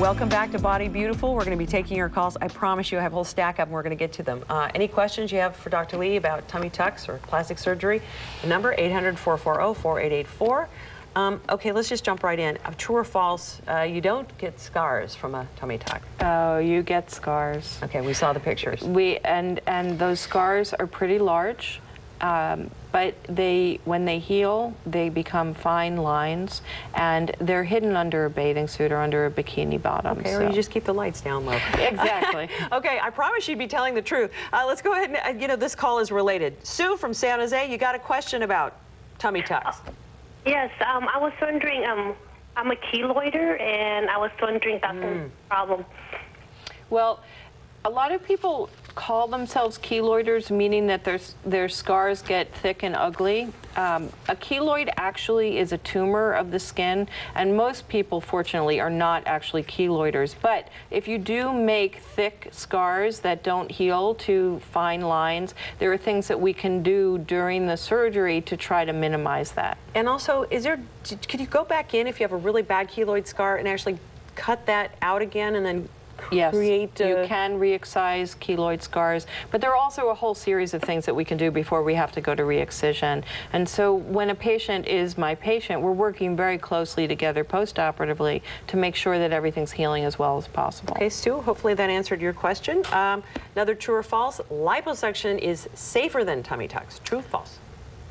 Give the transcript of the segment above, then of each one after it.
Welcome back to Body Beautiful. We're going to be taking your calls. I promise you I have a whole stack of them. We're going to get to them. Any questions you have for Dr. Lee about tummy tucks or plastic surgery? The number, 800-440-4884. Okay, let's just jump right in. True or false, you don't get scars from a tummy tuck? Oh, you get scars. Okay, we saw the pictures. And those scars are pretty large. But when they heal, they become fine lines, and they're hidden under a bathing suit or under a bikini bottom. Okay, or you just keep the lights down low. Exactly. Okay, I promise you'd be telling the truth. Let's go ahead and, this call is related. Sue from San Jose, you got a question about tummy tucks. Yes, I was wondering, I'm a keloider, and I was wondering that's the problem. Well, a lot of people call themselves keloiders, meaning that their scars get thick and ugly. A keloid actually is a tumor of the skin, and most people, fortunately, are not actually keloiders. But if you do make thick scars that don't heal to fine lines, there are things that we can do during the surgery to try to minimize that. And also, could you go back in if you have a really bad keloid scar and actually cut that out again and then Yes, you can re-excise keloid scars, but there are also a whole series of things that we can do before we have to go to re-excision. And so when a patient is my patient, we're working very closely together post-operatively to make sure that everything's healing as well as possible. Okay, Stu, hopefully that answered your question. Another true or false, liposuction is safer than tummy tucks. True or false?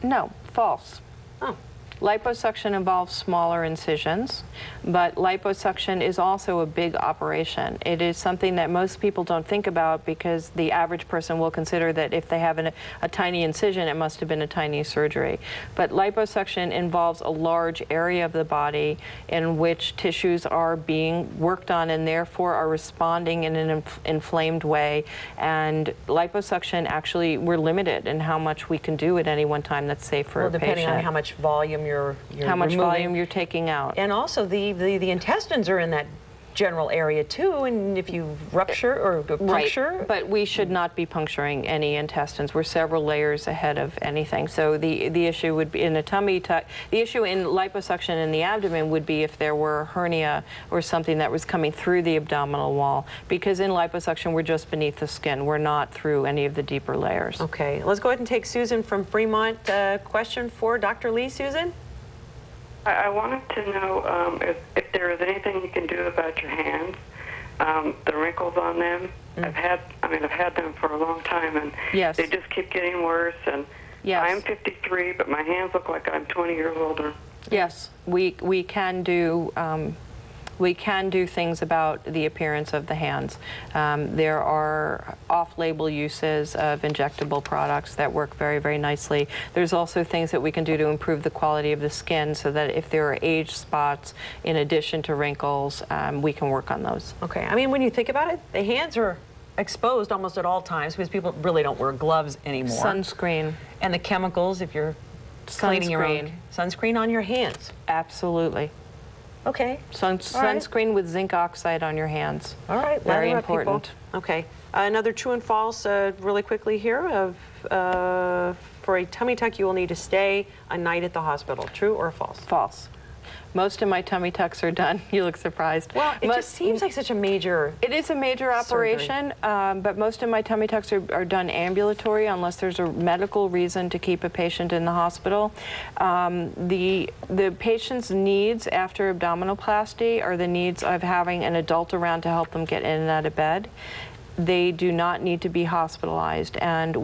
No, false. Oh. Liposuction involves smaller incisions, but liposuction is also a big operation. It is something that most people don't think about because the average person will consider that if they have a tiny incision, it must have been a tiny surgery. But liposuction involves a large area of the body in which tissues are being worked on and therefore are responding in an inflamed way. And liposuction, actually, we're limited in how much we can do at any one time that's safe for a patient. Depending on how much volume you're how much removing. volume you're taking out. And also the intestines are in that general area too, and if you rupture or puncture. Right, but we should not be puncturing any intestines. We're several layers ahead of anything. So the issue would be in a tummy tuck. The issue in liposuction in the abdomen would be if there were a hernia or something that was coming through the abdominal wall, because in liposuction we're just beneath the skin. We're not through any of the deeper layers. Okay, let's go ahead and take Susan from Fremont. Question for Dr. Lee. Susan? I wanted to know if there is anything you can do about your hands, the wrinkles on them. I've had them for a long time, and yes, they just keep getting worse. And yes, I'm 53, but my hands look like I'm 20 years older. Yes, we can do. We can do things about the appearance of the hands. There are off-label uses of injectable products that work very, very nicely. There's also things that we can do to improve the quality of the skin so that if there are age spots in addition to wrinkles, we can work on those. Okay, I mean, when you think about it, the hands are exposed almost at all times because people really don't wear gloves anymore. Sunscreen. And the chemicals, if you're cleaning your own sunscreen on your hands. Absolutely. Okay. Sunscreen with zinc oxide on your hands. All right. Very important. Okay. Another true and false, really quickly here. For a tummy tuck, you will need to stay a night at the hospital. True or false? False. Most of my tummy tucks are done. You look surprised. Well, it just seems like such a major It is a major operation, but most of my tummy tucks are done ambulatory unless there's a medical reason to keep a patient in the hospital. The patient's needs after abdominoplasty are the needs of having an adult around to help them get in and out of bed. They do not need to be hospitalized. And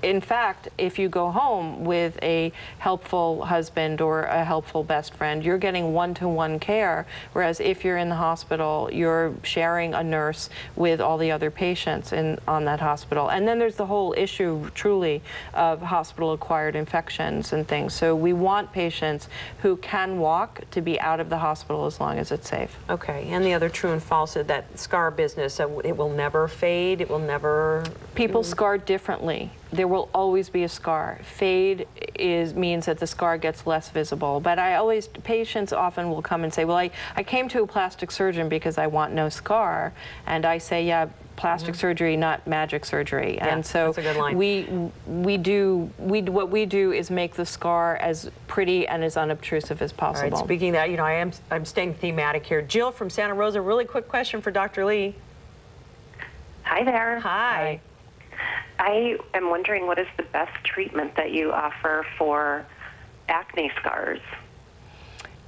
in fact, if you go home with a helpful husband or a helpful best friend, you're getting one-to-one care, whereas if you're in the hospital, you're sharing a nurse with all the other patients on that hospital. And then there's the whole issue, truly, of hospital-acquired infections and things. So we want patients who can walk to be out of the hospital as long as it's safe. Okay, and the other true and false is that scar business, it will never fade, it will never... People scar differently. There will always be a scar. Fade means that the scar gets less visible. But patients often will come and say, well, I came to a plastic surgeon because I want no scar. And I say, yeah, plastic surgery, not magic surgery. Yeah, and so that's a good line. what we do is make the scar as pretty and as unobtrusive as possible. All right, speaking of that, you know, I'm staying thematic here. Jill from Santa Rosa, really quick question for Dr. Lee. Hi there. Hi. I am wondering, what is the best treatment that you offer for acne scars?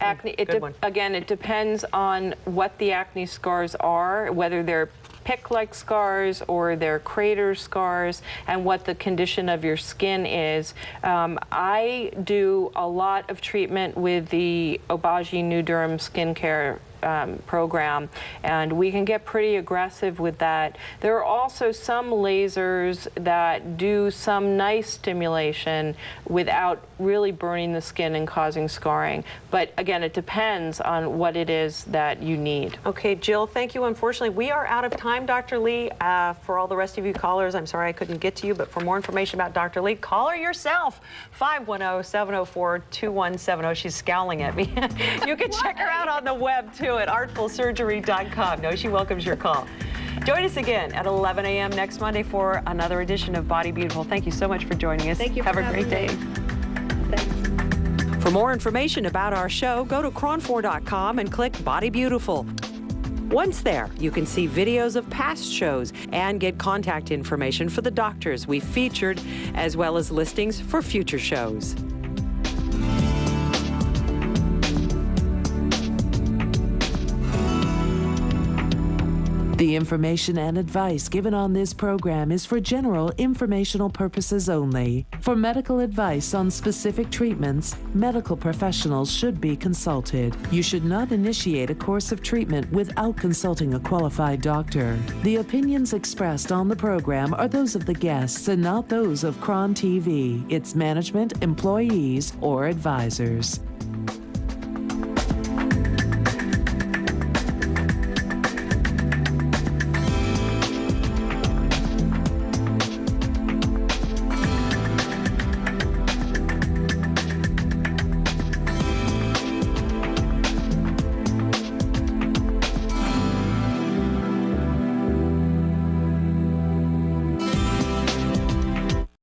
Acne, Good one. again, it depends on what the acne scars are, whether they're pick-like scars or they're crater scars, and what the condition of your skin is. I do a lot of treatment with the Obagi Nuderm skincare program, and we can get pretty aggressive with that. There are also some lasers that do some nice stimulation without really burning the skin and causing scarring. But again, it depends on what it is that you need. Okay, Jill, thank you. Unfortunately, we are out of time, Dr. Lee. For all the rest of you callers, I'm sorry I couldn't get to you, but for more information about Dr. Lee, call her yourself, 510-704-2170. She's scowling at me. You can check her out on the web, too, at artfulsurgery.com. No, she welcomes your call. Join us again at 11 a.m. next Monday for another edition of Body Beautiful. Thank you so much for joining us. Thank you. Have a great day. Thanks. For more information about our show, go to cron4.com and click Body Beautiful. Once there, you can see videos of past shows and get contact information for the doctors we featured, as well as listings for future shows. The information and advice given on this program is for general informational purposes only. For medical advice on specific treatments, medical professionals should be consulted. You should not initiate a course of treatment without consulting a qualified doctor. The opinions expressed on the program are those of the guests and not those of Cron TV, its management, employees, or advisors.